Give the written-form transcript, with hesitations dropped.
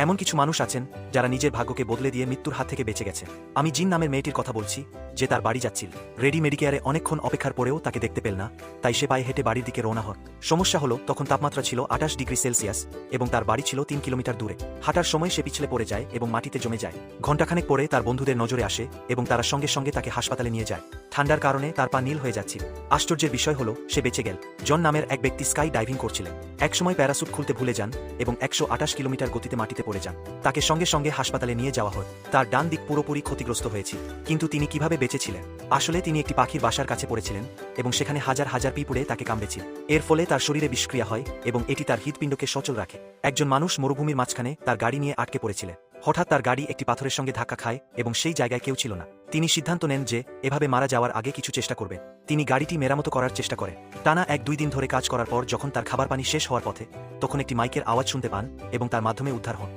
এমন কিছু মানুষ আছেন যারা নিজের ভাগ্যকে বদলে দিয়ে মৃত্যুর হাত থেকে বেঁচে গেছে। আমি জিন নামের মেয়েটির কথা বলছি, যে তার বাড়ি যাচ্ছিল। রেডি মেডিকেয়ারে অনেকক্ষণ অপেক্ষার পরেও তাকে দেখতে পেল না, তাই সে পায়ে হেঁটে বাড়ির দিকে রওনা হয়। সমস্যা হলো, তখন তাপমাত্রা ছিল 28 ডিগ্রি সেলসিয়াস এবং তার বাড়ি ছিল 3 কিলোমিটার দূরে। হাঁটার সময় সে পিছলে পড়ে যায় এবং মাটিতে জমে যায়। ঘণ্টাখানেক পরে তার বন্ধুদের নজরে আসে এবং তারা সঙ্গে সঙ্গে তাকে হাসপাতালে নিয়ে যায়। ঠান্ডার কারণে তার পা নীল হয়ে যাচ্ছিল। আশ্চর্যের বিষয় হলো, সে বেঁচে গেল। জন নামের এক ব্যক্তি স্কাই ডাইভিং করছিলেন। একসময় প্যারাসুট খুলতে ভুলে যান এবং 128 কিলোমিটার গতিতে মাটিতে পড়ে যান। তাকে সঙ্গে সঙ্গে হাসপাতালে নিয়ে যাওয়া হয়। তার ডান দিক পুরোপুরি ক্ষতিগ্রস্ত হয়েছিল, কিন্তু তিনি কিভাবে বেঁচেছিলেন? আসলে তিনি একটি পাখির বাসার কাছে পড়েছিলেন এবং সেখানে হাজার হাজার পিঁপড়ে তাকে কামড়েছিল। এর ফলে তার শরীরে বিষক্রিয়া হয় এবং এটি তার হৃৎপিণ্ডকে সচল রাখে। একজন মানুষ মরুভূমির মাঝখানে তার গাড়ি নিয়ে আটকে পড়েছিলেন। হঠাৎ তার গাড়ি একটি পাথরের সঙ্গে ধাক্কা খায় এবং সেই জায়গায় কেউ ছিল না। তিনি সিদ্ধান্ত নেন যে এভাবে মারা যাওয়ার আগে কিছু চেষ্টা করবেন। তিনি গাড়িটি মেরামত করার চেষ্টা করেন। টানা 1-2 দিন ধরে কাজ করার পর যখন তার খাবার পানি শেষ হওয়ার পথে, তখন একটি মাইকের আওয়াজ শুনতে পান এবং তার মাধ্যমে উদ্ধার হন।